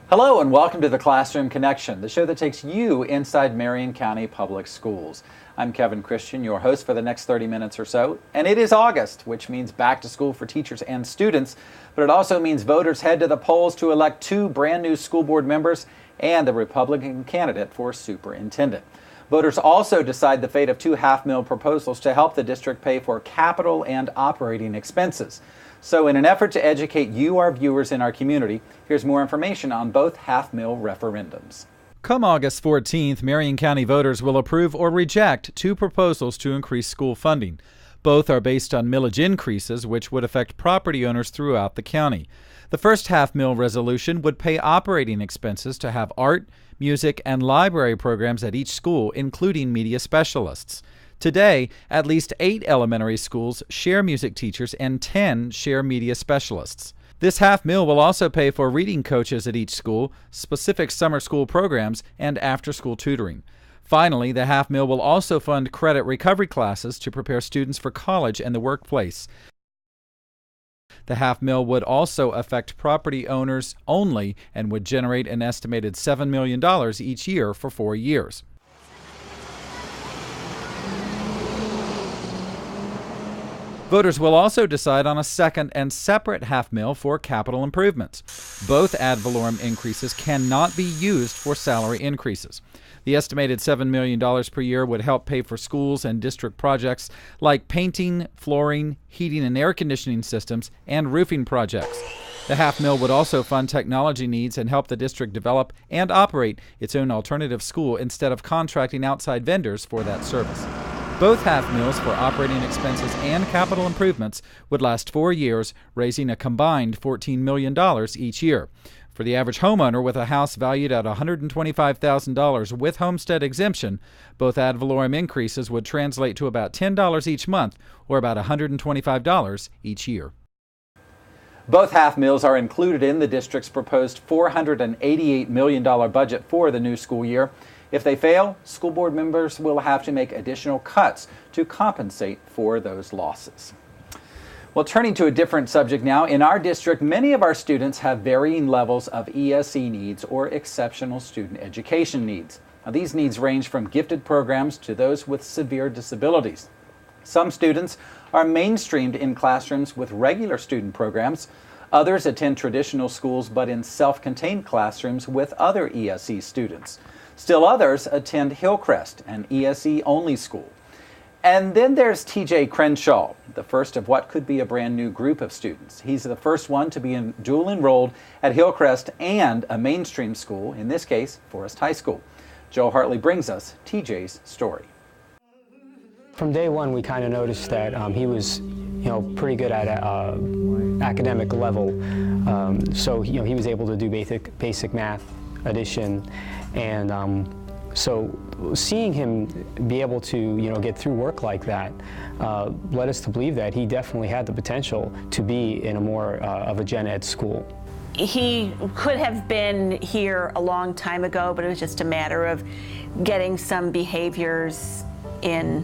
Hello and welcome to the Classroom Connection, the show that takes you inside Marion County Public Schools. I'm Kevin Christian, your host for the next 30 minutes or so, and it is August, which means back to school for teachers and students, but it also means voters head to the polls to elect 2 brand new school board members and the Republican candidate for superintendent. Voters also decide the fate of 2 half-mil proposals to help the district pay for capital and operating expenses. So in an effort to educate you, our viewers in our community, here's more information on both half-mil referendums. Come August 14th, Marion County voters will approve or reject 2 proposals to increase school funding. Both are based on millage increases, which would affect property owners throughout the county. The first half-mil resolution would pay operating expenses to have art, music, and library programs at each school, including media specialists. Today, at least 8 elementary schools share music teachers and 10 share media specialists. This half-mil will also pay for reading coaches at each school, specific summer school programs, and after-school tutoring. Finally, the half-mil will also fund credit recovery classes to prepare students for college and the workplace. The half-mil would also affect property owners only and would generate an estimated $7 million each year for 4 years. Voters will also decide on a second and separate half-mil for capital improvements. Both ad valorem increases cannot be used for salary increases. The estimated $7 million per year would help pay for schools and district projects like painting, flooring, heating and air conditioning systems, and roofing projects. The half-mil would also fund technology needs and help the district develop and operate its own alternative school instead of contracting outside vendors for that service. Both half-mils for operating expenses and capital improvements would last 4 years, raising a combined $14 million each year. For the average homeowner with a house valued at $125,000 with homestead exemption, both ad valorem increases would translate to about $10 each month, or about $125 each year. Both half-mils are included in the district's proposed $488 million budget for the new school year. If they fail, school board members will have to make additional cuts to compensate for those losses. Well, turning to a different subject now, in our district, many of our students have varying levels of ESE needs or exceptional student education needs. Now, these needs range from gifted programs to those with severe disabilities. Some students are mainstreamed in classrooms with regular student programs. Others attend traditional schools but in self-contained classrooms with other ESE students. Still others attend Hillcrest, an ESE-only school. And then there's TJ Crenshaw, the first of what could be a brand new group of students. He's the first one to be dual enrolled at Hillcrest and a mainstream school, in this case, Forest High School. Joe Hartley brings us TJ's story. From day one, we kind of noticed that he was, pretty good at academic level. So he was able to do basic math, addition, and so seeing him be able to get through work like that led us to believe that he definitely had the potential to be in a more of a gen ed school. He could have been here a long time ago, but it was just a matter of getting some behaviors in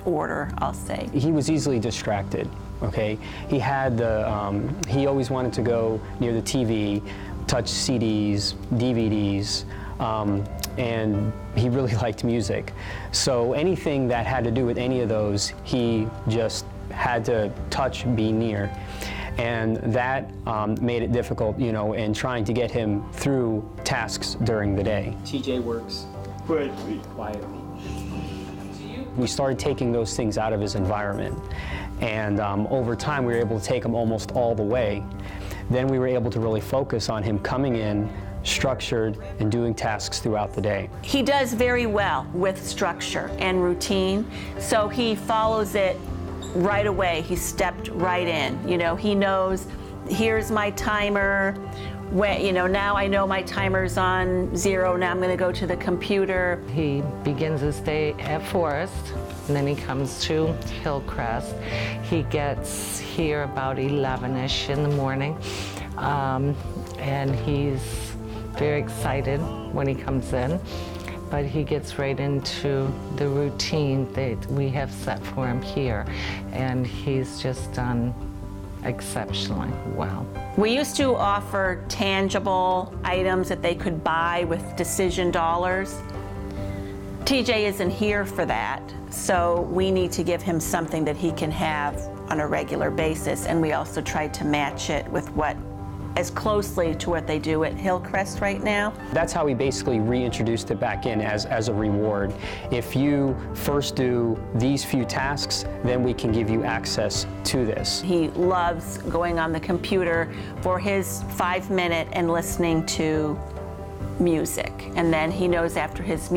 order, I'll say. He was easily distracted. Okay, he had he always wanted to go near the TV, touch CDs, DVDs, and he really liked music. So anything that had to do with any of those, he just had to touch, be near. And that made it difficult, in trying to get him through tasks during the day. TJ works quietly. We started taking those things out of his environment. And over time, we were able to take him almost all the way. Then we were able to really focus on him coming in, structured, and doing tasks throughout the day. He does very well with structure and routine, so he follows it right away. He stepped right in. He knows, here's my timer. When, now I know my timer's on 0, now I'm going to go to the computer. He begins his day at Forest, and then he comes to Hillcrest. He gets here about 11-ish in the morning, and he's very excited when he comes in, but he gets right into the routine that we have set for him here, and he's just done exceptionally well. We used to offer tangible items that they could buy with decision dollars. TJ isn't here for that, so we need to give him something that he can have on a regular basis, and we also tried to match it with as closely to what they do at Hillcrest right now. That's how we basically reintroduced it back in as a reward. If you first do these few tasks, then we can give you access to this. He loves going on the computer for his 5-minute and listening to music. And then he knows after his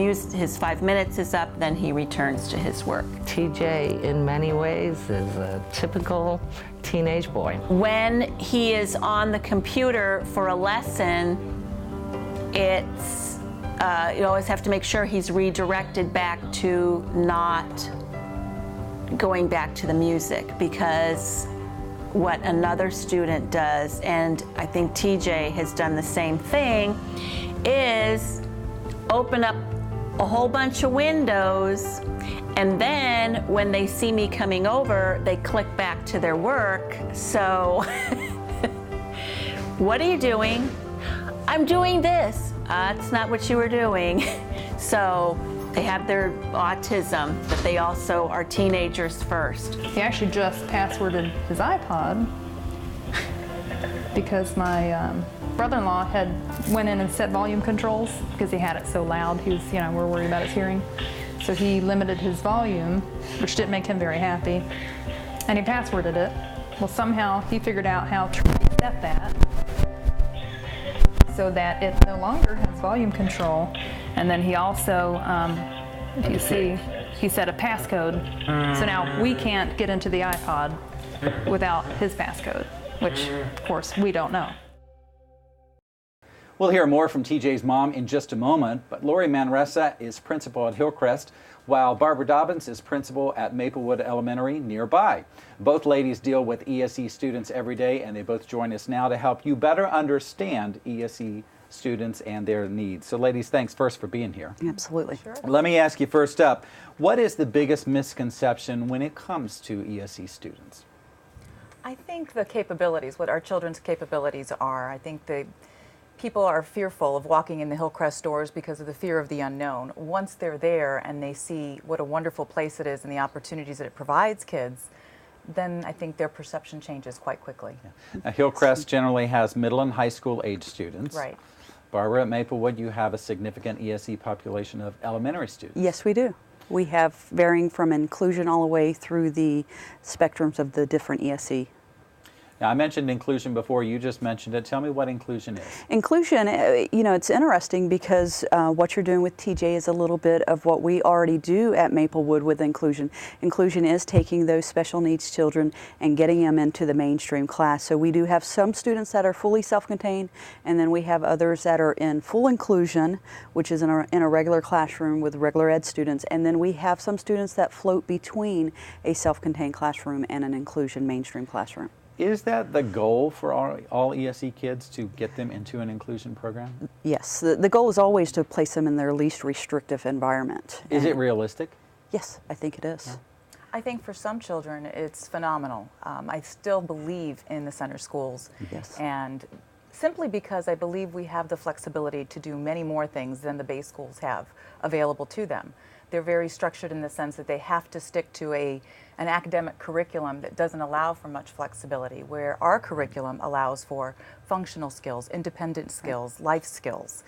5 minutes is up, then he returns to his work. TJ, in many ways, is a typical teenage boy. When he is on the computer for a lesson, it's, you always have to make sure he's redirected back to not going back to the music, because what another student does, and I think TJ has done the same thing, is open up a whole bunch of windows, and then when they see me coming over, they click back to their work. So, what are you doing? I'm doing this. That's not what you were doing. So, they have their autism, but they also are teenagers first. He actually just passworded his iPod because my brother-in-law had went in and set volume controls because he had it so loud. He was, we're worried about his hearing. So he limited his volume, which didn't make him very happy, and he passworded it. Well, somehow he figured out how to reset that so that it no longer has volume control. And then he also, if you see, he set a passcode. So now we can't get into the iPod without his passcode, which, of course, we don't know. We'll hear more from TJ's mom in just a moment, but Lori Manresa is principal at Hillcrest, while Barbara Dobbins is principal at Maplewood Elementary nearby. Both ladies deal with ESE students every day, and they both join us now to help you better understand ESE students and their needs. So ladies, thanks first for being here. Absolutely. Sure. Let me ask you first up, what is the biggest misconception when it comes to ESE students? I think the capabilities, what our children's capabilities are. I think people are fearful of walking in the Hillcrest doors because of the fear of the unknown. Once they're there and they see what a wonderful place it is and the opportunities that it provides kids, then I think their perception changes quite quickly. Yeah. Now, Hillcrest generally has middle and high school age students. Right. Barbara, at Maplewood, you have a significant ESE population of elementary students. Yes, we do. We have varying from inclusion all the way through the spectrums of the different ESE. Now, I mentioned inclusion before. You just mentioned it. Tell me what inclusion is. Inclusion, it's interesting because what you're doing with TJ is a little bit of what we already do at Maplewood with inclusion. Inclusion is taking those special needs children and getting them into the mainstream class. So we do have some students that are fully self-contained, and then we have others that are in full inclusion, which is in a regular classroom with regular ed students. And then we have some students that float between a self-contained classroom and an inclusion mainstream classroom. Is that the goal for all ESE kids, to get them into an inclusion program? Yes, the goal is always to place them in their least restrictive environment. Is it realistic? Yes, I think it is. Yeah. I think for some children it's phenomenal. I still believe in the center schools. Yes. And simply because I believe we have the flexibility to do many more things than the base schools have available to them. They're very structured in the sense that they have to stick to an academic curriculum that doesn't allow for much flexibility, where our curriculum allows for functional skills, independent skills, life skills.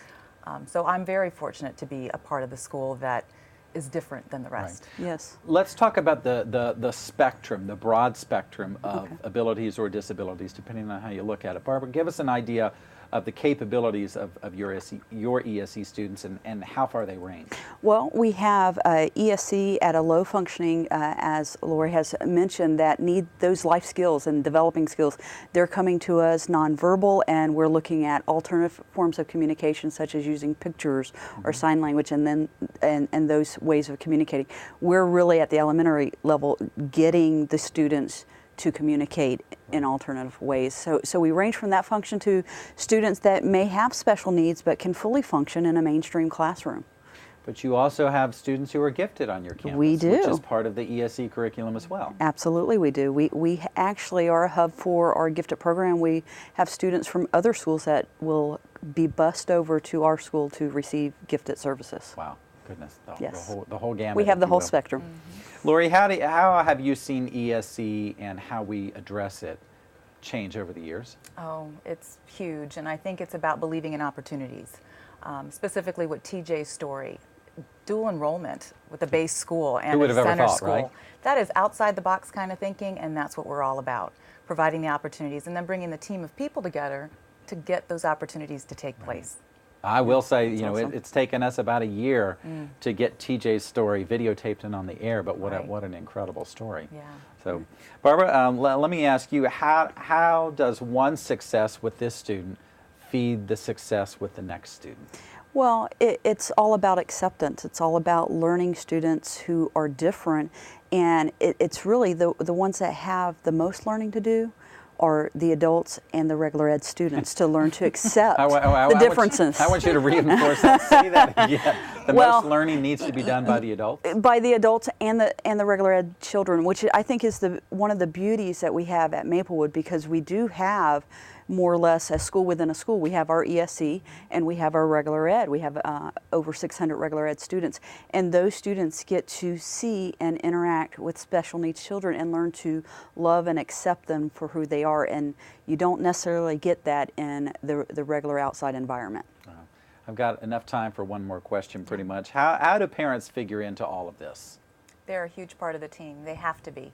So I'm very fortunate to be a part of the school that is different than the rest. Right. Yes. Let's talk about the spectrum, the broad spectrum of abilities or disabilities, depending on how you look at it. Barbara, give us an idea of the capabilities of your ESE students and how far they range. Well, we have ESE at a low functioning, as Lori has mentioned, that need those life skills and developing skills. They're coming to us nonverbal, and we're looking at alternative forms of communication, such as using pictures or sign language, and then and those ways of communicating. We're really at the elementary level getting the students to communicate in alternative ways. So we range from that function to students that may have special needs but can fully function in a mainstream classroom. But you also have students who are gifted on your campus. We do. Which is part of the ESE curriculum as well. Absolutely, we do. We actually are a hub for our gifted program. We have students from other schools that will be bused over to our school to receive gifted services. Wow, goodness, Yes. the whole gamut. We have if the you whole will. spectrum. Lori, how have you seen ESE and how we address it change over the years? Oh, it's huge, and I think it's about believing in opportunities. Specifically with TJ's story, dual enrollment with a base school and would a have ever center thought, school. right? That is outside the box kind of thinking, and that's what we're all about, providing the opportunities and then bringing the team of people together to get those opportunities to take place. I will say, you know, awesome. it's taken us about a year to get TJ's story videotaped and on the air, but Right. what an incredible story. Yeah. So, Barbara, let me ask you, how does one success with this student feed the success with the next student? Well, it's all about acceptance. It's all about learning students who are different, and it's really the ones that have the most learning to do are the adults and the regular ed students to learn to accept the differences. I want you to reinforce that. Say that again. The Well, most learning needs to be done by the adults? By the adults and the regular ed children, which I think is one of the beauties that we have at Maplewood, because we do have more or less a school within a school. We have our ESE and we have our regular ed. We have over 600 regular ed students, and those students get to see and interact with special needs children and learn to love and accept them for who they are, and you don't necessarily get that in the regular outside environment. I've got enough time for one more question pretty much. How do parents figure into all of this? They're a huge part of the team. They have to be.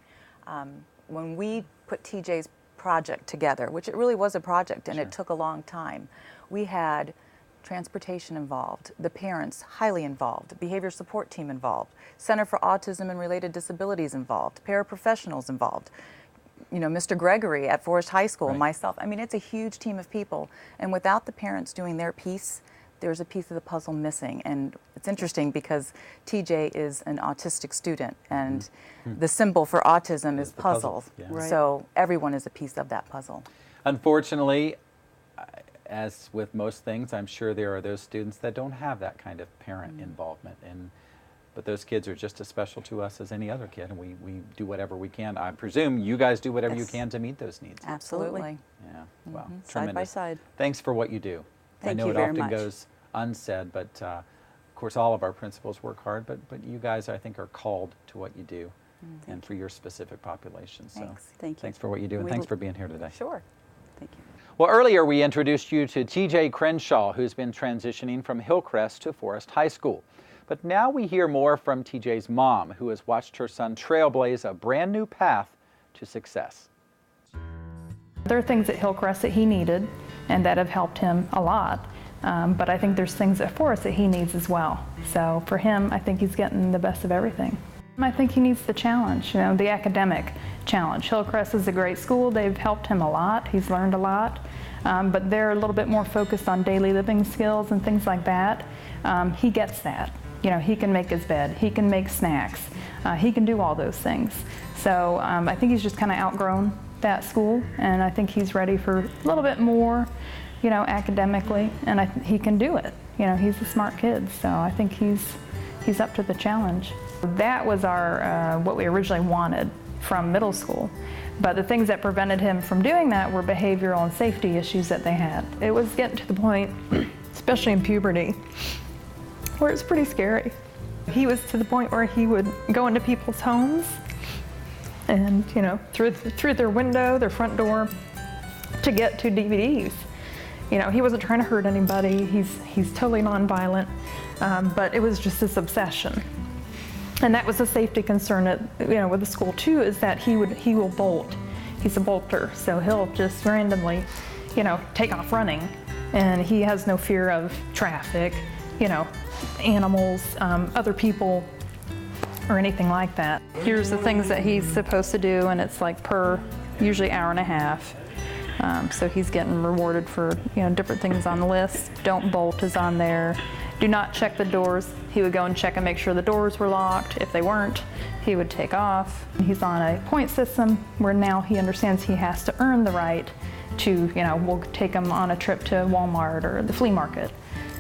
When we put TJ's project together, which it really was a project and it took a long time, we had transportation involved, the parents highly involved, behavior support team involved, Center for Autism and Related Disabilities involved, paraprofessionals involved, you know, Mr. Gregory at Forest High School, Right. myself. I mean, it's a huge team of people, and without the parents doing their piece, there's a piece of the puzzle missing. And it's interesting because TJ is an autistic student, and the symbol for autism is the puzzle, puzzles. yeah. Right. So everyone is a piece of that puzzle. Unfortunately, as with most things, I'm sure there are those students that don't have that kind of parent involvement, but those kids are just as special to us as any other kid, and we do whatever we can. I presume you guys do whatever you Yes. can to meet those needs. Absolutely. Yeah, wow, Side tremendous. by side. Thanks for what you do. I Thank know you it very often much. goes unsaid, but of course all of our principals work hard, but you guys, I think, are called to what you do and for your specific population. So Thanks. Thank you. thanks for what you do, and We thanks will- for being here today. Sure. Thank you. Well, earlier we introduced you to TJ Crenshaw, who's been transitioning from Hillcrest to Forest High School. But now we hear more from TJ's mom, who has watched her son trailblaze a brand new path to success. There are things at Hillcrest that he needed and that have helped him a lot. But I think there's things at Forest that he needs as well. So for him, I think he's getting the best of everything. I think he needs the challenge, you know, the academic challenge. Hillcrest is a great school. They've helped him a lot. He's learned a lot. But they're a little bit more focused on daily living skills and things like that. He gets that. You know, he can make his bed. He can make snacks. He can do all those things. So I think he's just kind of outgrown that school, and I think he's ready for a little bit more, you know, academically, and he can do it. You know, he's a smart kid, so I think he's up to the challenge. That was our what we originally wanted from middle school, but the things that prevented him from doing that were behavioral and safety issues that they had. It was getting to the point, especially in puberty, where it's pretty scary. He was to the point where he would go into people's homes and, you know, through their window, their front door, to get to DVDs. You know, he wasn't trying to hurt anybody. He's totally nonviolent, but it was just this obsession. And that was a safety concern at, you know, with the school too, is that he will bolt. He's a bolter, so he'll just randomly, you know, take off running, and he has no fear of traffic, you know, animals, other people, or anything like that. Here's the things that he's supposed to do, and it's like per usually hour and a half. So he's getting rewarded for, you know, different things on the list. Don't bolt is on there. Do not check the doors. He would go and check and make sure the doors were locked. If they weren't, he would take off. He's on a point system where now he understands he has to earn the right to, you know, we'll take him on a trip to Walmart or the flea market.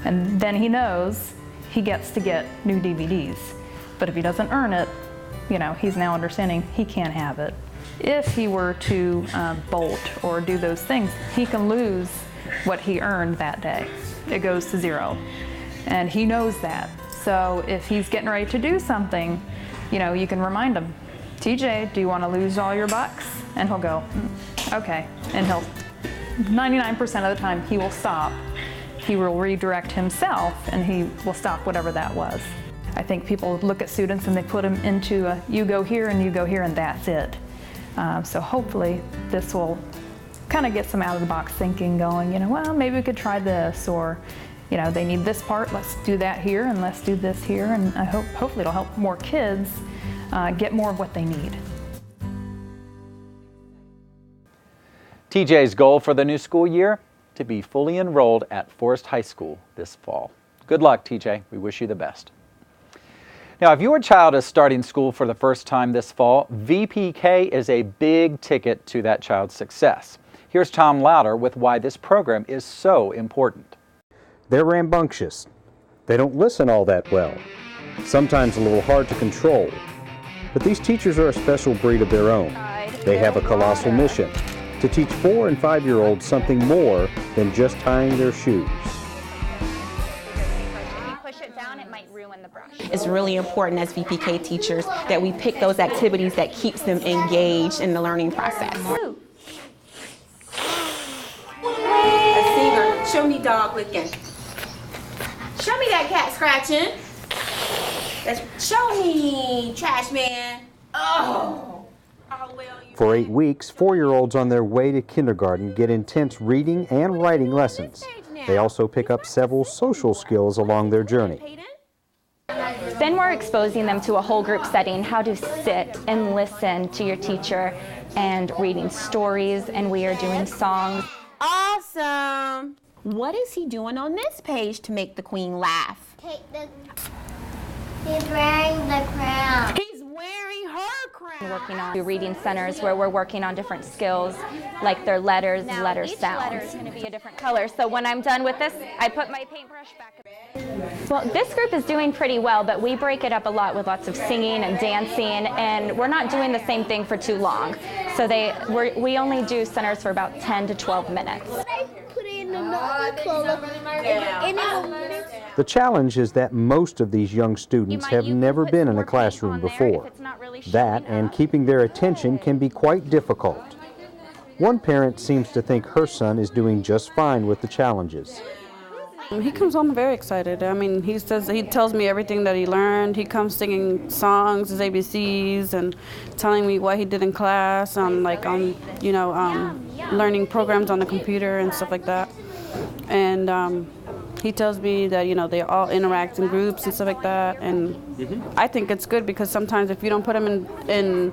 And then he knows he gets to get new DVDs. But if he doesn't earn it, you know, he's now understanding he can't have it. If he were to bolt or do those things, he can lose what he earned that day. It goes to zero. And he knows that. So if he's getting ready to do something, you know, you can remind him, TJ, do you want to lose all your bucks? And he'll go, okay. And he'll, 99% of the time, he will stop. He will redirect himself and he will stop whatever that was. I think people look at students and they put them into a, you go here and you go here and that's it. So hopefully this will kind of get some out of the box thinking going, you know, well, maybe we could try this, or, you know, they need this part, let's do that here and let's do this here. And I hope, hopefully it'll help more kids get more of what they need. TJ's goal for the new school year? To be fully enrolled at Forest High School this fall. Good luck, TJ. We wish you the best. Now, if your child is starting school for the first time this fall, VPK is a big ticket to that child's success. Here's Tom Louder with why this program is so important. They're rambunctious. They don't listen all that well. Sometimes a little hard to control. But these teachers are a special breed of their own. They have a colossal mission: to teach 4- and 5-year-olds something more than just tying their shoes. It's really important as VPK teachers that we pick those activities that keeps them engaged in the learning process. A singer, show me dog licking. Show me that cat scratching. Show me trash man. Oh. For 8 weeks, 4-year-olds on their way to kindergarten get intense reading and writing lessons. They also pick up several social skills along their journey. Then we're exposing them to a whole group setting, how to sit and listen to your teacher, and reading stories, and we are doing songs. Awesome. What is he doing on this page to make the queen laugh? He's wearing the crown. He's wearing her crown. Working on reading centers where we're working on different skills, like their letters, letter sounds. Letter is going to be a different color. So when I'm done with this, I put my paintbrush back. Well, this group is doing pretty well, but we break it up a lot with lots of singing and dancing, and we're not doing the same thing for too long. So we only do centers for about 10 to 12 minutes. The challenge is that most of these young students have never been in a classroom before. That and keeping their attention can be quite difficult. One parent seems to think her son is doing just fine with the challenges. He comes home very excited. I mean, he tells me everything that he learned. He comes singing songs, his ABCs, and telling me what he did in class, learning programs on the computer and stuff like that. And he tells me that, they all interact in groups and stuff like that. And I think it's good because sometimes if you don't put them in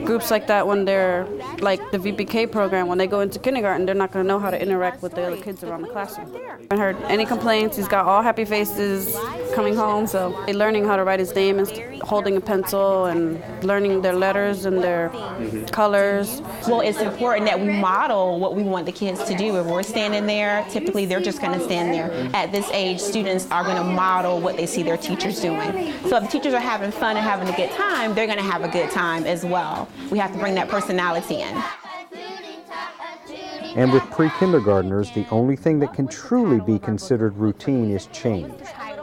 groups like that when they're like the VPK program, when they go into kindergarten, they're not going to know how to interact with the other kids around the classroom. I haven't heard any complaints. He's got all happy faces coming home. So they're learning how to write his name and holding a pencil and learning their letters and their colors. Well, it's important that we model what we want the kids to do. If we're standing there, typically they're just going to stand there. At this age, students are going to model what they see their teachers doing. So if the teachers are having fun and having a good time, they're going to have a good time as well. We have to bring that personality in. And with pre-kindergartners, the only thing that can truly be considered routine is change.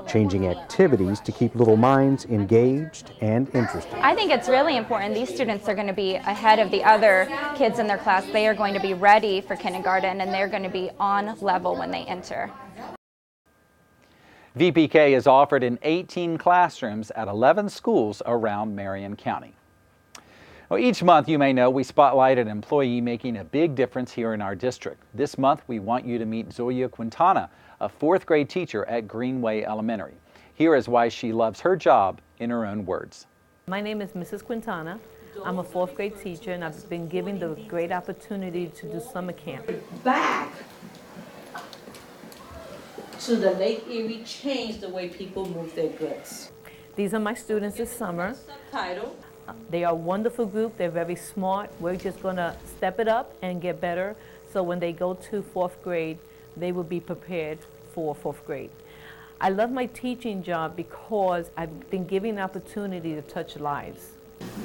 Changing activities to keep little minds engaged and interested. I think it's really important. These students are going to be ahead of the other kids in their class. They are going to be ready for kindergarten, and they're going to be on level when they enter. VPK is offered in 18 classrooms at 11 schools around Marion County. Well, each month, you may know, we spotlight an employee making a big difference here in our district. This month, we want you to meet Zoya Quintana, a 4th grade teacher at Greenway Elementary. Here is why she loves her job in her own words. My name is Mrs. Quintana. I'm a 4th grade teacher, and I've been given the great opportunity to do summer camp. Back to the Lake Erie changed the way people move their goods. These are my students this summer. Title. They are a wonderful group. They're very smart. We're just going to step it up and get better. So when they go to 4th grade, they will be prepared for 4th grade. I love my teaching job because I've been given the opportunity to touch lives.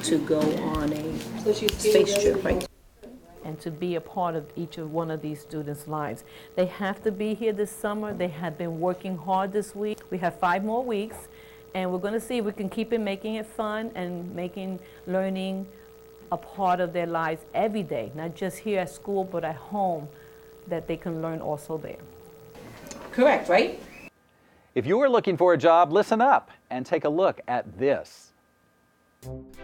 To go on a space trip, right? And to be a part of each of one of these students' lives. They have to be here this summer. They have been working hard this week. We have 5 more weeks, and we're going to see if we can keep it making it fun and making learning a part of their lives every day, not just here at school, but at home, that they can learn also there. Correct, right? If you are looking for a job, listen up and take a look at this.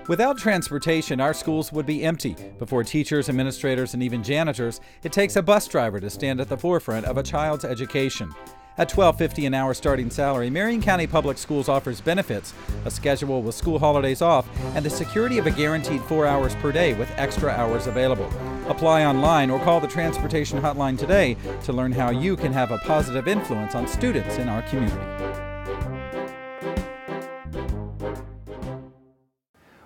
Without transportation, our schools would be empty. Before teachers, administrators, and even janitors, it takes a bus driver to stand at the forefront of a child's education. At $12.50 an hour starting salary, Marion County Public Schools offers benefits, a schedule with school holidays off, and the security of a guaranteed 4 hours per day with extra hours available. Apply online or call the transportation hotline today to learn how you can have a positive influence on students in our community.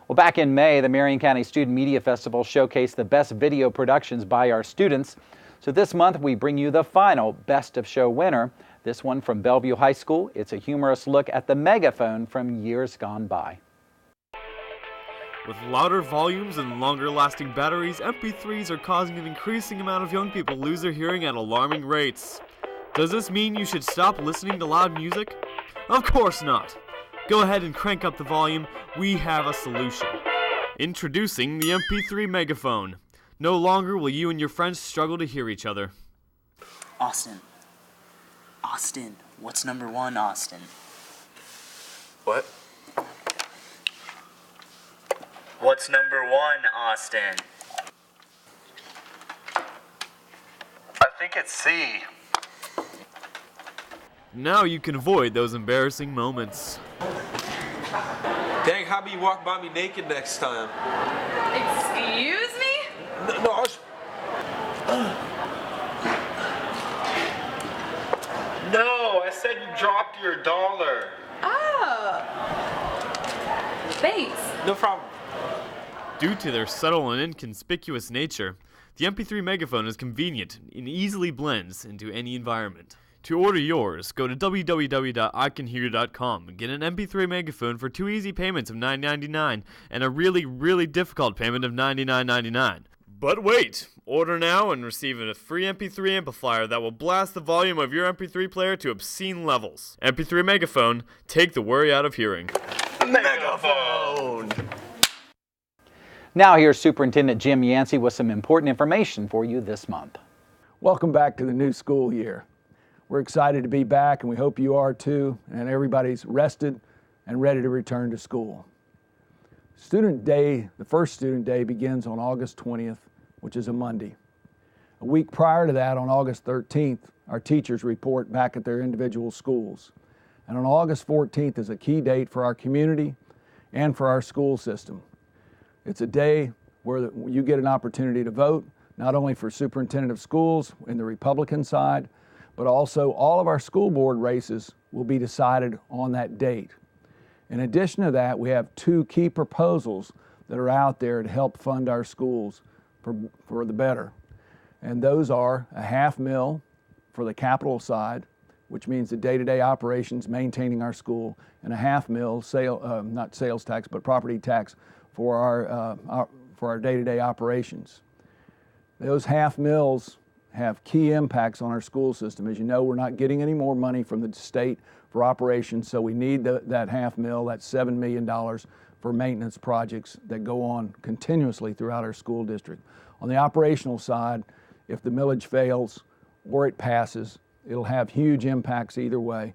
Well, back in May, the Marion County Student Media Festival showcased the best video productions by our students. So this month, we bring you the final Best of Show winner. This one from Belleview High School. It's a humorous look at the megaphone from years gone by. With louder volumes and longer-lasting batteries, MP3s are causing an increasing amount of young people lose their hearing at alarming rates. Does this mean you should stop listening to loud music? Of course not. Go ahead and crank up the volume. We have a solution. Introducing the MP3 megaphone. No longer will you and your friends struggle to hear each other. Austin, what's number 1, Austin? What? What's number 1, Austin? I think it's C. Now you can avoid those embarrassing moments. Dang, how about you walk by me naked next time? Excuse me? No, I was... No, I said you dropped your $1. Oh. Thanks. No problem. Due to their subtle and inconspicuous nature, the MP3 megaphone is convenient and easily blends into any environment. To order yours, go to www.icanhear.com and get an MP3 megaphone for 2 easy payments of $9.99 and a really, really difficult payment of $99.99. But wait! Order now and receive a free MP3 amplifier that will blast the volume of your MP3 player to obscene levels. MP3 megaphone, take the worry out of hearing. Megaphone! Now here's Superintendent Jim Yancey with some important information for you this month. Welcome back to the new school year. We're excited to be back, and we hope you are too, and everybody's rested and ready to return to school. Student Day, the first Student Day, begins on August 20th, which is a Monday. A week prior to that, on August 13th, our teachers report back at their individual schools. And on August 14th is a key date for our community and for our school system. It's a day where you get an opportunity to vote, not only for superintendent of schools in the Republican side, but also all of our school board races will be decided on that date. In addition to that, we have 2 key proposals that are out there to help fund our schools for the better. And those are a $500,000 for the capital side, which means the day-to-day operations maintaining our school, and a $500,000 not sales tax, but property tax for our day-to-day operations. Those $500,000 have key impacts on our school system. As you know, we're not getting any more money from the state for operations, so we need that $500,000, that $7 million for maintenance projects that go on continuously throughout our school district. On the operational side, if the millage fails or it passes, it'll have huge impacts either way.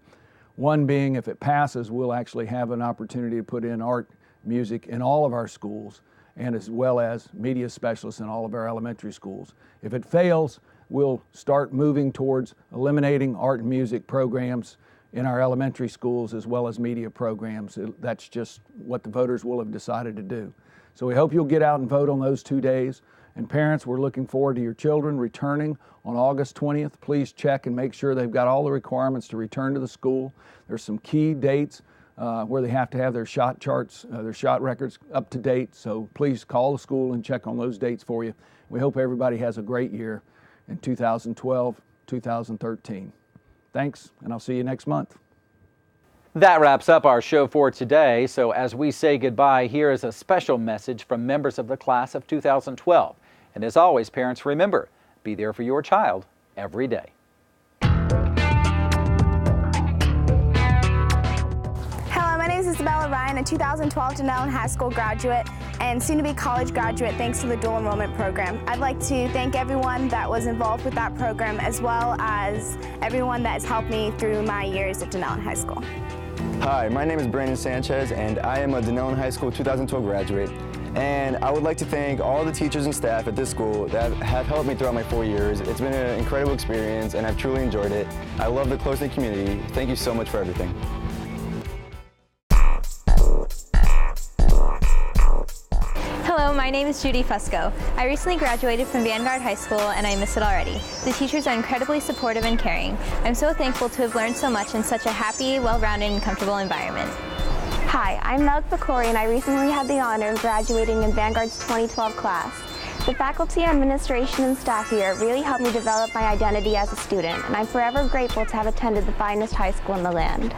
One being, if it passes, we'll actually have an opportunity to put in art, music in all of our schools, and as well as media specialists in all of our elementary schools. If it fails, we'll start moving towards eliminating art and music programs in our elementary schools as well as media programs. That's just what the voters will have decided to do. So we hope you'll get out and vote on those 2 days. And parents, we're looking forward to your children returning on August 20th. Please check and make sure they've got all the requirements to return to the school. There's some key dates where they have to have their shot charts, their shot records up to date. So please call the school and check on those dates for you. We hope everybody has a great year in 2012, 2013. Thanks, and I'll see you next month. That wraps up our show for today. So as we say goodbye, here is a special message from members of the class of 2012. And as always, parents, remember, be there for your child every day. Hello, my name is Isabella, a 2012 Denellen High School graduate and soon-to-be college graduate thanks to the dual enrollment program. I'd like to thank everyone that was involved with that program as well as everyone that has helped me through my years at Denellen High School. Hi, my name is Brandon Sanchez and I am a Denellen High School 2012 graduate. And I would like to thank all the teachers and staff at this school that have helped me throughout my 4 years. It's been an incredible experience and I've truly enjoyed it. I love the close-knit community. Thank you so much for everything. Hello, my name is Judi Fusco. I recently graduated from Vanguard High School and I miss it already. The teachers are incredibly supportive and caring. I'm so thankful to have learned so much in such a happy, well-rounded, and comfortable environment. Hi, I'm Melk Bakori and I recently had the honor of graduating in Vanguard's 2012 class. The faculty, administration, and staff here really helped me develop my identity as a student, and I'm forever grateful to have attended the finest high school in the land.